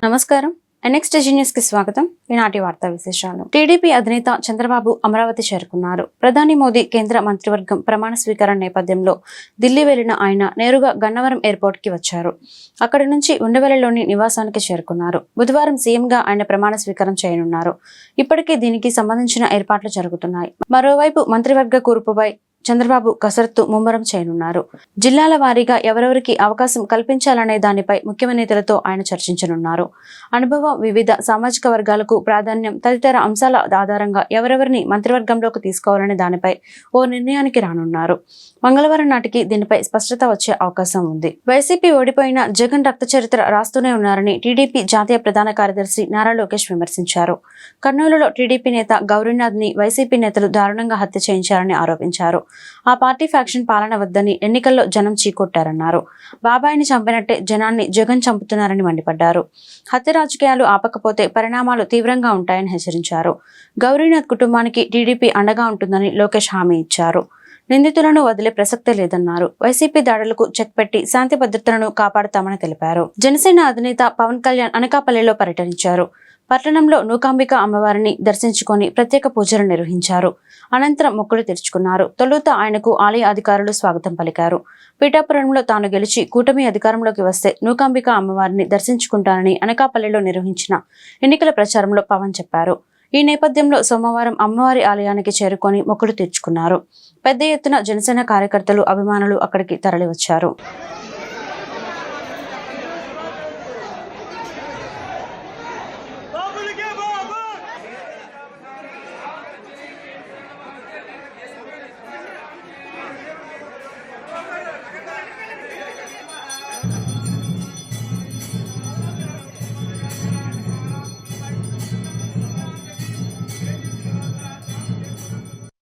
నమస్కారం. ఎన్ఎక్స్టీజీ న్యూస్ కి స్వాగతం. ఈనాటి వార్తా విశేషాలు. టీడీపీ అధినేత చంద్రబాబు అమరావతి చేరుకున్నారు. ప్రధాని మోదీ కేంద్ర మంత్రివర్గం ప్రమాణ స్వీకారం నేపథ్యంలో ఢిల్లీ వెళ్లిన ఆయన నేరుగా గన్నవరం ఎయిర్పోర్ట్ కి వచ్చారు. అక్కడి నుంచి ఉండవల్లిలోని నివాసానికి చేరుకున్నారు. బుధవారం సీఎంగా ఆయన ప్రమాణ స్వీకారం చేయనున్నారు. ఇప్పటికే దీనికి సంబంధించిన ఏర్పాట్లు జరుగుతున్నాయి. మరోవైపు మంత్రివర్గ కూర్పుపై చంద్రబాబు కసరత్తు ముమ్మరం చేయనున్నారు. జిల్లాల వారీగా ఎవరెవరికి అవకాశం కల్పించాలనే దానిపై ముఖ్యమైన నేతలతో ఆయన చర్చించనున్నారు. అనుభవం, వివిధ సామాజిక వర్గాలకు ప్రాధాన్యం తదితర అంశాల ఆధారంగా ఎవరెవరిని మంత్రివర్గంలోకి తీసుకోవాలనే దానిపై ఓ నిర్ణయానికి రానున్నారు. మంగళవారం నాటికి దీనిపై స్పష్టత వచ్చే అవకాశం ఉంది. వైసీపీ ఓడిపోయిన జగన్ రక్త చరిత్ర రాస్తూనే ఉన్నారని టీడీపీ జాతీయ ప్రధాన కార్యదర్శి నారా లోకేష్ విమర్శించారు. కర్నూలులో టీడీపీ నేత గౌరీనాథ్ ని వైసీపీ నేతలు దారుణంగా హత్య చేయించారని ఆరోపించారు. ఆ పార్టీ ఫ్యాక్షన్ పాలన వద్దని ఎన్నికల్లో జనం చీకొట్టారన్నారు. బాబాయిని చంపినట్టే జనాన్ని జగన్ చంపుతున్నారని మండిపడ్డారు. హత్య రాజకీయాలు ఆపకపోతే పరిణామాలు తీవ్రంగా ఉంటాయని హెచ్చరించారు. గౌరీనాథ్ కుటుంబానికి టీడీపీ అండగా ఉంటుందని లోకేష్ హామీ ఇచ్చారు. నిందితులను వదిలే ప్రసక్తే లేదన్నారు. వైసీపీ దాడులకు చెక్ పెట్టి శాంతి భద్రతలను కాపాడుతామని తెలిపారు. జనసేన అధినేత పవన్ కళ్యాణ్ అనకాపల్లిలో పర్యటించారు. పట్టణంలో నూకాంబిక అమ్మవారిని దర్శించుకొని ప్రత్యేక పూజలు నిర్వహించారు. అనంతరం మొక్కులు తెరుచుకున్నారు. తొలుత ఆయనకు ఆలయ అధికారులు స్వాగతం పలికారు. పీఠాపురంలో తాను గెలిచి కూటమి అధికారంలోకి వస్తే నూకాంబిక అమ్మవారిని దర్శించుకుంటానని అనకాపల్లిలో నిర్వహించిన ఎన్నికల ప్రచారంలో పవన్ చెప్పారు. ఈ నేపథ్యంలో సోమవారం అమ్మవారి ఆలయానికి చేరుకొని మొక్కులు తీర్చుకున్నారు. పెద్ద ఎత్తున జనసేన కార్యకర్తలు, అభిమానులు అక్కడికి తరలివచ్చారు.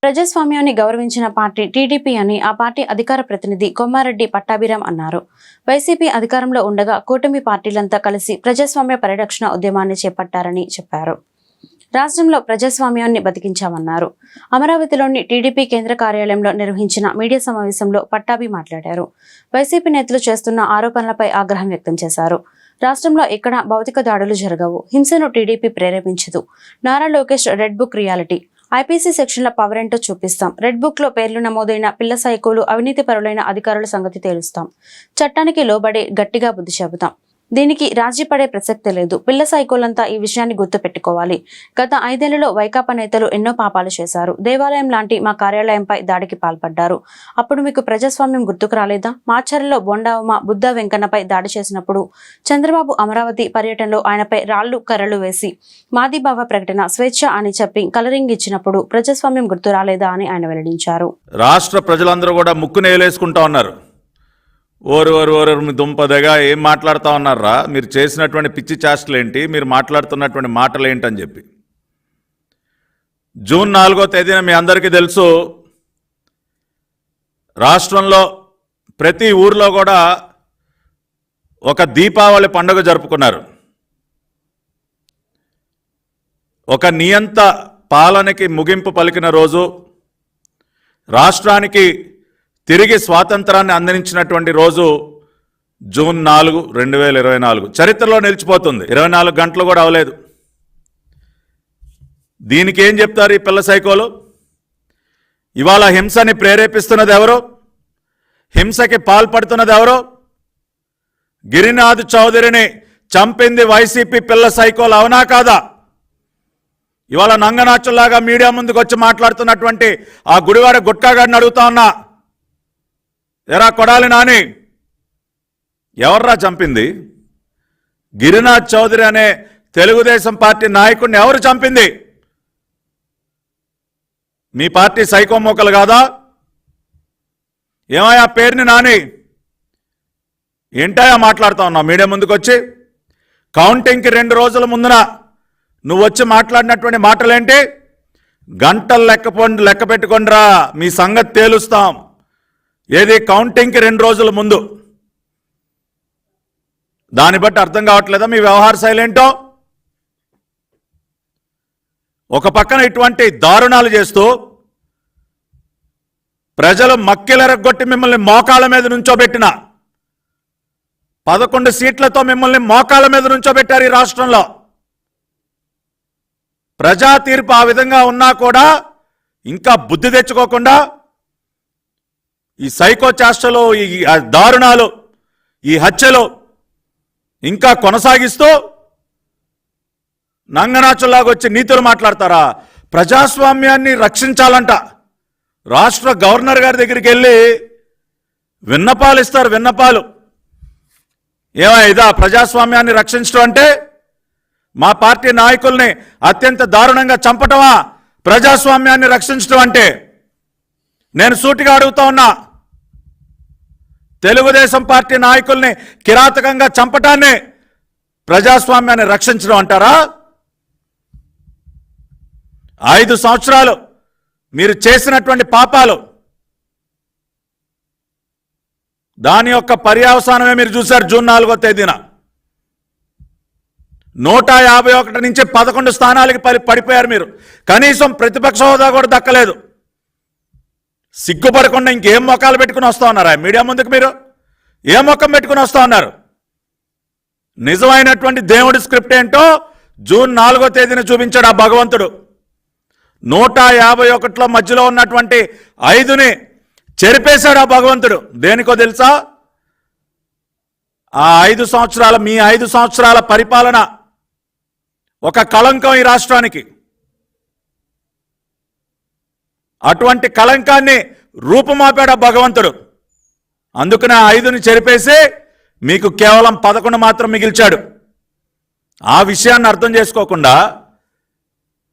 ప్రజాస్వామ్యాన్ని గౌరవించిన పార్టీ టీడీపీ అని ఆ పార్టీ అధికార ప్రతినిధి కొమ్మారెడ్డి పట్టాభిరామ్ అన్నారు. వైసీపీ అధికారంలో ఉండగా కూటమి పార్టీలంతా కలిసి ప్రజాస్వామ్య పరిరక్షణ ఉద్యమాన్ని చేపట్టారని చెప్పారు. రాష్ట్రంలో ప్రజాస్వామ్యాన్ని బతికించామన్నారు. అమరావతిలోని టీడీపీ కేంద్ర కార్యాలయంలో నిర్వహించిన మీడియా సమావేశంలో పట్టాభి మాట్లాడారు. వైసీపీ నేతలు చేస్తున్న ఆరోపణలపై ఆగ్రహం వ్యక్తం చేశారు. రాష్ట్రంలో ఎక్కడ భౌతిక దాడులు జరగవు, హింసను టీడీపీ ప్రేరేపించదు. Nara Lokesh red book reality, IPC సెక్షన్ల పవర్ ఏంటో చూపిస్తాం. రెడ్ బుక్ లో పేర్లు నమోదైన పిల్ల సైకోలు, అవినీతి పరులైన అధికారుల సంగతి తేలుస్తాం. చట్టానికి లోబడే గట్టిగా బుద్ధి చెబుతాం. దీనికి రాజీ పడే ప్రసక్తే లేదు. పిల్ల సైకోలంతా ఈ విషయాన్ని గుర్తు పెట్టుకోవాలి. గత 5 ఏళ్లలో వైకాపా నేతలు ఎన్నో పాపాలు చేశారు. దేవాలయం లాంటి మా కార్యాలయంపై దాడికి పాల్పడ్డారు. అప్పుడు మీకు ప్రజాస్వామ్యం గుర్తుకు రాలేదా? మాచర్లలో బొండావుమ, బుద్ధ వెంకన్నపై దాడి చేసినప్పుడు చంద్రబాబు అమరావతి పర్యటనలో ఆయనపై రాళ్లు కర్రలు వేసి మాదిభావ ప్రకటన స్వేచ్ఛ అని చెప్పి కలరింగ్ ఇచ్చినప్పుడు ప్రజాస్వామ్యం గుర్తు రాలేదా అని ఆయన వెల్లడించారు. రాష్ట్ర ప్రజలందరూ కూడా ముక్కు నేలేసుకుంటా ఉన్నారు. ఓరు మీ దుంపదగా ఏం మాట్లాడుతూ ఉన్నారా, మీరు చేసినటువంటి పిచ్చి చేష్టలు ఏంటి, మీరు మాట్లాడుతున్నటువంటి మాటలు ఏంటని చెప్పి. జూన్ 4వ తేదీన మీ అందరికీ తెలుసు, రాష్ట్రంలో ప్రతి ఊర్లో కూడా ఒక దీపావళి పండుగ జరుపుకున్నారు. ఒక నియంత పాలనకి ముగింపు పలికిన రోజు, రాష్ట్రానికి తిరిగి స్వాతంత్రాన్ని అందించినటువంటి రోజు జూన్ 4, 2024 చరిత్రలో నిలిచిపోతుంది. 24 గంటలు కూడా అవలేదు. దీనికి ఏం చెప్తారు ఈ పిల్ల సైకోలు? ఇవాళ హింసని ప్రేరేపిస్తున్నది ఎవరు? హింసకి పాల్పడుతున్నది ఎవరు? గిరినాథ్ చౌదరిని చంపింది వైసీపీ పిల్ల సైకోలు, అవునా కాదా? ఇవాళ నంగనాచుల్లాగా మీడియా ముందుకు వచ్చి మాట్లాడుతున్నటువంటి ఆ గుడివాడ గుట్కాగాడిని అడుగుతా ఉన్నా, ఎరా కొడాలి నాని, ఎవర్రా చంపింది? గిరినాథ్ చౌదరి అనే తెలుగుదేశం పార్టీ నాయకుడిని ఎవరు చంపింది? మీ పార్టీ సైకోమోకలు కాదా? ఏమయ్యా పేరుని నాని, ఏంటయా మాట్లాడుతా ఉన్నావు మీడియా ముందుకు వచ్చి? కౌంటింగ్కి 2 రోజుల ముందున నువ్వు వచ్చి మాట్లాడినటువంటి మాటలేంటి? గంటలు లెక్క పెట్టుకోండిరా, మీ సంగతి తేలుస్తాం. ఏది కౌంటింగ్కి 2 రోజుల ముందు. దాన్ని బట్టి అర్థం కావట్లేదా మీ వ్యవహార శైలి ఏంటో? ఒక పక్కన ఇటువంటి దారుణాలు చేస్తూ ప్రజలు మక్కిలెరగొట్టి మిమ్మల్ని మోకాళ్ళ మీద నుంచోబెట్టిన 11 సీట్లతో మిమ్మల్ని మోకాళ్ళ మీద నుంచోబెట్టారు ఈ రాష్ట్రంలో. ప్రజా తీర్పు ఆ విధంగా ఉన్నా కూడా ఇంకా బుద్ధి తెచ్చుకోకుండా ఈ సైకో చేష్టలు, ఈ దారుణాలు, ఈ హత్యలు ఇంకా కొనసాగిస్తూ నంగనాచుల్లాగా వచ్చి నీతులు మాట్లాడతారా? ప్రజాస్వామ్యాన్ని రక్షించాలంట. రాష్ట్ర గవర్నర్ గారి దగ్గరికి వెళ్ళి విన్నపాలు ఇస్తారు. విన్నపాలు ఇదా ప్రజాస్వామ్యాన్ని రక్షించడం అంటే? మా పార్టీ నాయకుల్ని అత్యంత దారుణంగా చంపటమా ప్రజాస్వామ్యాన్ని రక్షించడం అంటే? నేను సూటిగా అడుగుతా ఉన్నా. తెలుగుదేశం పార్టీ నాయకుల్ని కిరాతకంగా చంపటాన్ని ప్రజాస్వామ్యాన్ని రక్షించడం అంటారా? 5 సంవత్సరాలు మీరు చేసినటువంటి పాపాలు, దాని యొక్క పర్యవసానమే మీరు చూశారు. జూన్ 4వ తేదీన 151 నుంచి 11 స్థానాలకి పడిపోయారు మీరు. కనీసం ప్రతిపక్ష హోదా కూడా దక్కలేదు. సిగ్గుపడకుండా ఇంకేం మొక్కలు పెట్టుకుని వస్తా ఉన్నారా మీడియా ముందుకు? మీరు ఏ మొక్కం పెట్టుకుని వస్తా ఉన్నారు? నిజమైనటువంటి దేవుడి స్క్రిప్ట్ ఏంటో జూన్ 4వ తేదీన చూపించాడు ఆ భగవంతుడు. 151లో మధ్యలో ఉన్నటువంటి 5ని చెరిపేశాడు ఆ భగవంతుడు. దేనికో తెలుసా? ఆ 5 సంవత్సరాల, మీ 5 సంవత్సరాల పరిపాలన ఒక కళంకం ఈ రాష్ట్రానికి. అటువంటి కళంకాన్ని రూపుమాపాడు ఆ భగవంతుడు. అందుకనే 5ని చెరిపేసి మీకు కేవలం 11 మాత్రం మిగిల్చాడు. ఆ విషయాన్ని అర్థం చేసుకోకుండా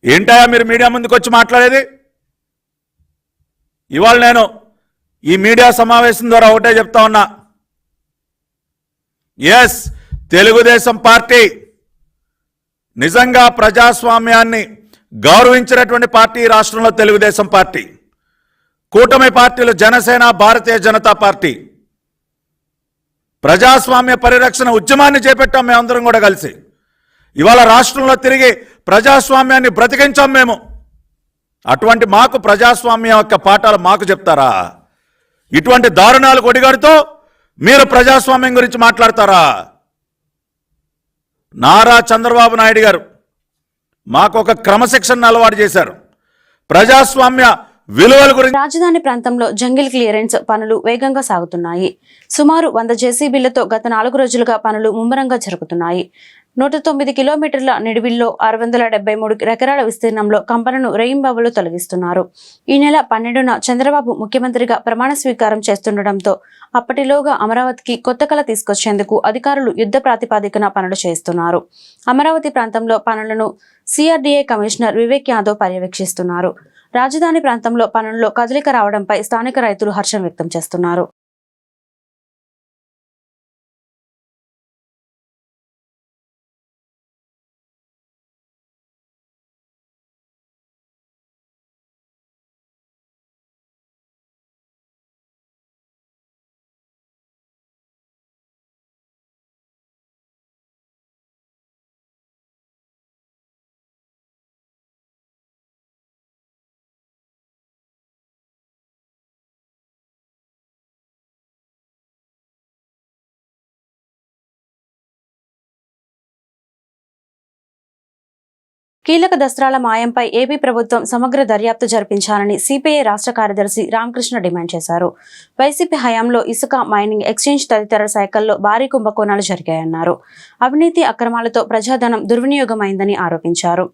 ఏంటయా మీరు మీడియా ముందుకు వచ్చి మాట్లాడేది? ఇవాళ నేను ఈ మీడియా సమావేశం ద్వారా ఒకటే చెప్తా ఉన్నా. ఎస్, తెలుగుదేశం పార్టీ నిజంగా ప్రజాస్వామ్యాన్ని గౌరవించినటువంటి పార్టీ ఈ రాష్ట్రంలో తెలుగుదేశం పార్టీ. కూటమి పార్టీలు జనసేన, భారతీయ జనతా పార్టీ ప్రజాస్వామ్య పరిరక్షణ ఉద్యమాన్ని చేపట్టాం మేమందరం కూడా కలిసి. ఇవాళ రాష్ట్రంలో తిరిగి ప్రజాస్వామ్యాన్ని బ్రతికించాం మేము. అటువంటి మాకు ప్రజాస్వామ్యం యొక్క పాఠాలు మాకు చెప్తారా? ఇటువంటి దారుణాలు కొడిగడుతూ మీరు ప్రజాస్వామ్యం గురించి మాట్లాడతారా? నారా చంద్రబాబు నాయుడు గారు మాకు ఒక క్రమశిక్షణ అలవాటు చేశారు. ప్రజాస్వామ్య విలువల గురించి. రాజధాని ప్రాంతంలో జంగిల్ క్లియరెన్స్ పనులు వేగంగా సాగుతున్నాయి. సుమారు 100 జేసీబీలతో గత 4 రోజులుగా పనులు ముమ్మరంగా జరుగుతున్నాయి. 109 కిలోమీటర్ల నిడివిల్లో 673 ఎకరాల విస్తీర్ణంలో కంపలను రేయింబవలు తొలగిస్తున్నారు. ఈ నెల 12న చంద్రబాబు ముఖ్యమంత్రిగా ప్రమాణ స్వీకారం చేస్తుండటంతో అప్పటిలోగా అమరావతికి కొత్త కళ తీసుకొచ్చేందుకు అధికారులు యుద్ధ ప్రాతిపాదికన పనులు చేస్తున్నారు. అమరావతి ప్రాంతంలో పనులను సిఆర్డీఏ కమిషనర్ వివేక్ యాదవ్ పర్యవేక్షిస్తున్నారు. రాజధాని ప్రాంతంలో పనుల్లో కదలిక రావడంపై స్థానిక రైతులు హర్షం వ్యక్తం చేస్తున్నారు. కీలక దస్త్రాల మాయంపై ఏపీ ప్రభుత్వం సమగ్ర దర్యాప్తు జరిపించాలని సిపిఐ రాష్ట్ర కార్యదర్శి రామకృష్ణ డిమాండ్ చేశారు. వైసీపీ హయాంలో ఇసుక, మైనింగ్, ఎక్స్చేంజ్ తదితర శాఖల్లో భారీ కుంభకోణాలు జరిగాయన్నారు. అవినీతి అక్రమాలతో ప్రజాధనం దుర్వినియోగమైందని ఆరోపించారు.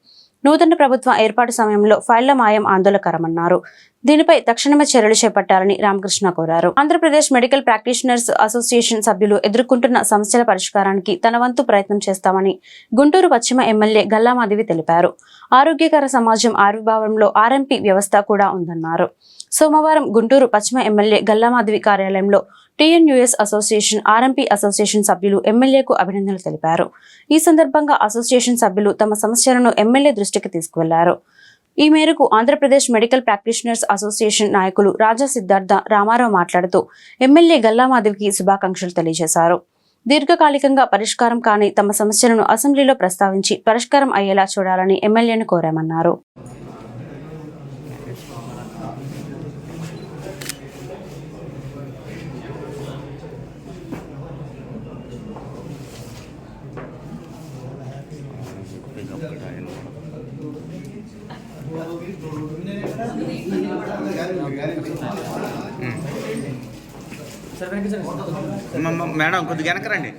నూతన ప్రభుత్వ ఏర్పాటు సమయంలో ఫైళ్ల మాయం ఆందోళనకరమన్నారు. దీనిపై తక్షణమే చర్యలు చేపట్టాలని రామకృష్ణ కోరారు. ఆంధ్రప్రదేశ్ మెడికల్ ప్రాక్టీషనర్స్ అసోసియేషన్ సభ్యులు ఎదుర్కొంటున్న సమస్యల పరిష్కారానికి తన వంతు ప్రయత్నం చేస్తామని గుంటూరు పశ్చిమ ఎమ్మెల్యే గల్లామాధవి తెలిపారు. ఆరోగ్యకర సమాజం ఆవిర్భావంలో ఆర్ఎంపీ వ్యవస్థ కూడా ఉందన్నారు. సోమవారం గుంటూరు పశ్చిమ ఎమ్మెల్యే గల్లామాధవి కార్యాలయంలో టీఎన్యూఎస్ అసోసియేషన్, ఆర్ఎంపీ అసోసియేషన్ సభ్యులు ఎమ్మెల్యేకు అభినందనలు తెలిపారు. ఈ సందర్భంగా అసోసియేషన్ సభ్యులు తమ సమస్యలను ఎమ్మెల్యే దృష్టికి తీసుకువెళ్లారు. ఈ మేరకు ఆంధ్రప్రదేశ్ మెడికల్ ప్రాక్టీషనర్స్ అసోసియేషన్ నాయకులు రాజా సిద్ధార్థ రామారావు మాట్లాడుతూ ఎమ్మెల్యే గల్లామాధవికి శుభాకాంక్షలు తెలియజేశారు. దీర్ఘకాలికంగా పరిష్కారం కాని తమ సమస్యలను అసెంబ్లీలో ప్రస్తావించి పరిష్కారం అయ్యేలా చూడాలని ఎమ్మెల్యేను కోరామన్నారు. మేడం కొద్దిగా వెనకరండి.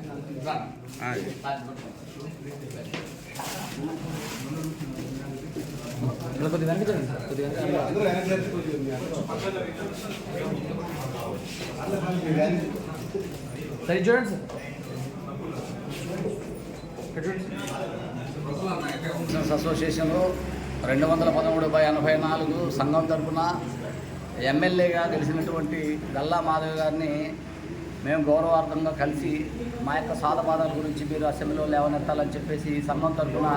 సరే చూడండి బిజినెస్ అసోసియేషన్లో 213/84 సంఘం తరఫున ఎమ్మెల్యేగా గెలిచినటువంటి గల్లా మాధవ్ గారిని మేము గౌరవార్థంగా కలిసి మా యొక్క సాధబాధాల గురించి మీరు అసెంబ్లీలో లేవనెత్తాలని చెప్పేసి సంఘం తరఫున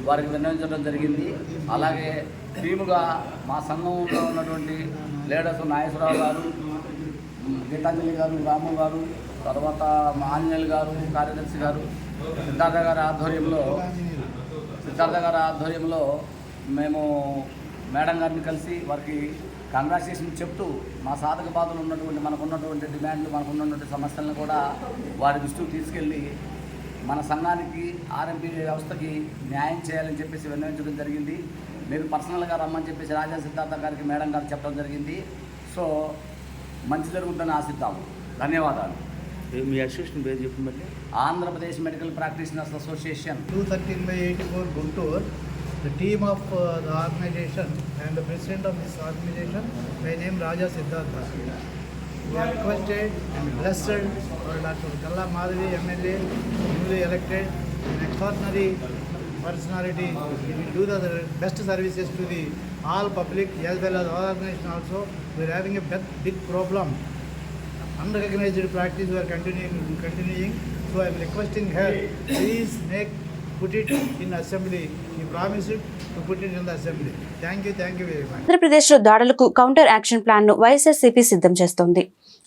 వారికి విన్నవించడం జరిగింది. అలాగే టీముగా మా సంఘంలో ఉన్నటువంటి లీడర్స్ నాగేశ్వరరావు గారు, గీతాంజలి గారు, రాము గారు, తర్వాత మా ఆంజనేయులు గారు, కార్యదర్శి గారు, సిద్ధార్థ గారి ఆధ్వర్యంలో మేము మేడం గారిని కలిసి వారికి కంగ్రాచులేషన్ చెప్తూ మా సాధక బాధలు ఉన్నటువంటి మనకున్నటువంటి డిమాండ్లు, మనకున్నటువంటి సమస్యలను కూడా వారి దృష్టికి తీసుకెళ్ళి మన సంఘానికి ఆర్ఎంపీ వ్యవస్థకి న్యాయం చేయాలని చెప్పేసి విన్నవించడం జరిగింది. మీరు పర్సనల్గా రమ్మని చెప్పేసి రాజా సిద్ధార్థ గారికి మేడం గారు చెప్పడం జరిగింది. సో మంచి జరుగుతుందని ఆశిద్దాము. ధన్యవాదాలు. మీ అసోసియేషన్ పేరు చెప్పండి. Andhra Pradesh medical practitioners association 213/84 Guntur. The team of the organization and the president of this organization, by name Raja Siddhartha. We are requested and blessed for Dr. Galla Madhavi MLA, newly elected, an extraordinary personality. He will do the best services to the all public as well as our organization also. We are having a big problem. Unrecognized practice we are continuing. So I am requesting her, please put it in assembly. He promised to put it in the assembly. Thank you very much. ఆంధ్రప్రదేశ్లో దాడులకు counter action ప్లాన్ను వైఎస్ఆర్సీపీ సిద్ధం చేస్తోంది.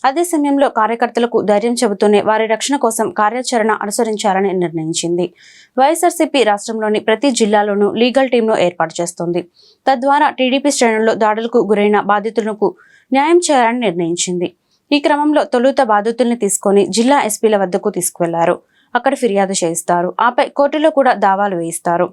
అదే సమయంలో కార్యకర్తలకు ధైర్యం చెబుతూనే వారి రక్షణ కోసం కార్యాచరణ అనుసరించాలని నిర్ణయించింది. వైఎస్ఆర్సీపీ రాష్ట్రంలోని ప్రతి జిల్లాలోనూ లీగల్ టీంను ఏర్పాటు చేస్తోంది. తద్వారా టీడీపీ శ్రేణుల్లో దాడులకు గురైన బాధితులకు న్యాయం చేయాలని నిర్ణయించింది. ఈ క్రమంలో తొలుత బాధితుల్ని తీసుకొని జిల్లా ఎస్పీల వద్దకు తీసుకువెళ్లారు. అక్కడ ఫిర్యాదు చేయిస్తారు. ఆపై కోర్టులో కూడా దావాలు వేయిస్తారు.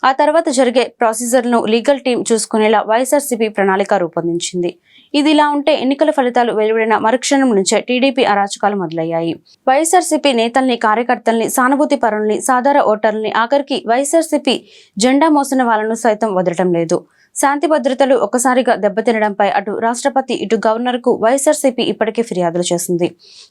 ఆ తర్వాత జరిగే ప్రొసీజర్ను లీగల్ టీం చూసుకునేలా వైఎస్ఆర్సీపీ ప్రణాళిక రూపొందించింది. ఇది ఇలా ఉంటే ఎన్నికల ఫలితాలు వెలువడిన మరుక్షణం నుంచే టీడీపీ అరాచకాలు మొదలయ్యాయి. వైఎస్ఆర్సీపీ నేతల్ని, కార్యకర్తల్ని, సానుభూతి పరుల్ని, సాధారణ ఓటర్లని, ఆఖరికి వైఎస్ఆర్సీపీ జెండా మోసిన వాళ్ళను సైతం వదలటం లేదు. శాంతి భద్రతలు ఒక్కసారిగా దెబ్బతినడంపై అటు రాష్ట్రపతి, ఇటు గవర్నర్కు వైఎస్ఆర్సీపీ ఇప్పటికే ఫిర్యాదులు చేసింది.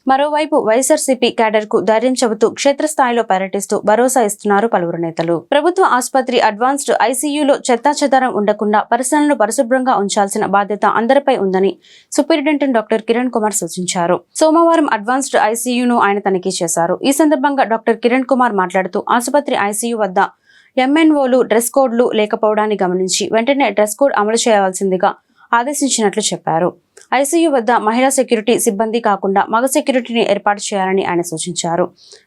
మరోవైపు వైఎస్ఆర్సీపీ క్యాడర్కు ధైర్యం చెబుతూ క్షేత్రస్థాయిలో పర్యటిస్తూ భరోసా ఇస్తున్నారు పలువురు నేతలు. ప్రభుత్వ ఆసుపత్రి అడ్వాన్స్డ్ ఐసీయూలో చెత్తాచెదారం ఉండకుండా పరిసరాలను పరిశుభ్రంగా ఉంచాల్సిన బాధ్యత అందరిపై ఉందని సూపరింటెండెంట్ డాక్టర్ కిరణ్ కుమార్ సూచించారు. సోమవారం అడ్వాన్స్డ్ ఐసీయూను ఆయన తనిఖీ చేశారు. ఈ సందర్భంగా డాక్టర్ కిరణ్ కుమార్ మాట్లాడుతూ ఆసుపత్రి ఐసీయూ వద్ద ఎంఎన్ఓలు డ్రెస్ కోడ్లు లేకపోవడాన్ని గమనించి వెంటనే డ్రెస్ కోడ్ అమలు చేయవలసిందిగా ఆదేశించినట్లు చెప్పారు. ఐసీయూ వద్ద మహిళా సెక్యూరిటీ సిబ్బంది కాకుండా మగ సెక్యూరిటీని ఏర్పాటు చేయాలని ఆయన సూచించారు.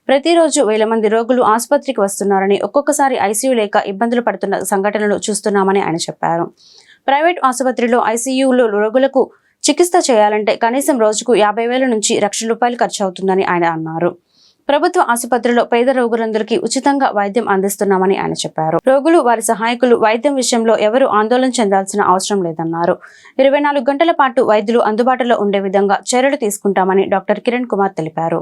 ప్రతిరోజు 1000 మంది రోగులు ఆసుపత్రికి వస్తున్నారని, ఒక్కొక్కసారి ఐసీయూ లేక ఇబ్బందులు పడుతున్న సంఘటనలు చూస్తున్నామని ఆయన చెప్పారు. ప్రైవేట్ ఆసుపత్రిలో ఐసీయూలో రోగులకు చికిత్స చేయాలంటే కనీసం రోజుకు 50,000 నుంచి ₹1,00,000 ఖర్చు అవుతుందని ఆయన అన్నారు. ప్రభుత్వ ఆసుపత్రిలో పేద రోగులందరికీ ఉచితంగా వైద్యం అందిస్తున్నామని ఆయన చెప్పారు. రోగులు, వారి సహాయకులు వైద్యం విషయంలో ఎవరూ ఆందోళన చెందాల్సిన అవసరం లేదన్నారు. 24 గంటల పాటు వైద్యులు అందుబాటులో ఉండే విధంగా చర్యలు తీసుకుంటామని డాక్టర్ కిరణ్ కుమార్ తెలిపారు.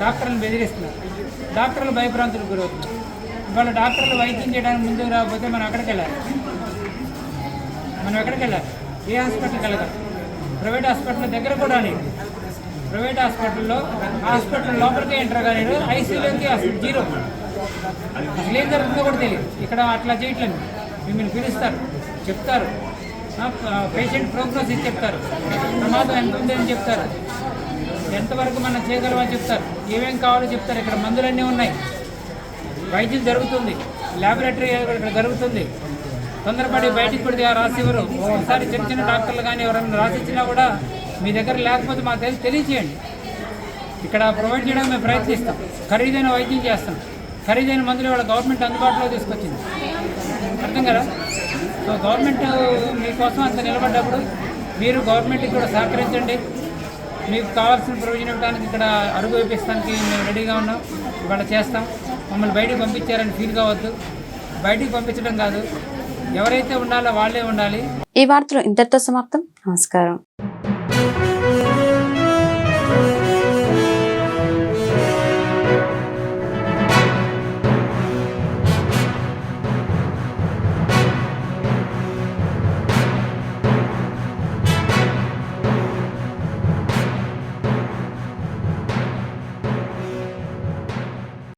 డాక్టర్లు బెదిరిస్తున్నారు, డాక్టర్లు భయభ్రాంతులకు గురవుతున్నారు. ఇవాళ డాక్టర్లు వైద్యం చేయడానికి ముందుకు రాకపోతే మనం ఎక్కడికి వెళ్ళాలి? ఏ హాస్పిటల్కి వెళ్ళాలి? ప్రైవేట్ హాస్పిటల్ దగ్గర కూడా లేదు. ప్రైవేట్ హాస్పిటల్లో హాస్పిటల్ లోపలికి ఎంటర్ కానీ ఐసీయూలోకి అసలు జీరో. అసలు ఏం జరుగుతుందో కూడా తెలియదు. ఇక్కడ అట్లా చేయట్లేదు. మిమ్మల్ని పిలుస్తారు, చెప్తారు, పేషెంట్ ప్రోగ్నోసిస్ చెప్తారు, ప్రమాదం ఎంత ఉందని చెప్తారు, ఎంతవరకు మనం చేయగలమని చెప్తారు, ఏమేం కావాలో చెప్తారు. ఇక్కడ మందులన్నీ ఉన్నాయి, వైద్యం జరుగుతుంది, ల్యాబొరేటరీ ఇక్కడ జరుగుతుంది. తొందరపడి బయటికి పడితే రాసివ్వరు. ఒకసారి చిన్న డాక్టర్లు కానీ ఎవరైనా రాసిచ్చినా కూడా మీ దగ్గర లేకపోతే మాకు తెలియచేయండి. ఇక్కడ ప్రొవైడ్ చేయడానికి మేము ప్రయత్నిస్తాం. ఖరీదైన వైద్యం చేస్తాం. ఖరీదైన మందులు ఇవాళ గవర్నమెంట్ అందుబాటులో తీసుకొచ్చింది. అర్థం కదా? సో గవర్నమెంట్ మీకోసం అంత నిలబడ్డప్పుడు మీరు గవర్నమెంట్కి కూడా సహకరించండి. మీకు కావాల్సిన ప్రొవిజన్ ఇవ్వడానికి ఇక్కడ అడుగు వేపిస్తానికి మేము రెడీగా ఉన్నాం. ఇవాళ చేస్తాం. మమ్మల్ని బయటికి పంపించారని ఫీల్ కావద్దు. బయటికి పంపించడం కాదు, ఎవరైతే ఉండాలో వాళ్ళే ఉండాలి. ఈ వార్తలు ఇంతటితో సమాప్తం. నమస్కారం.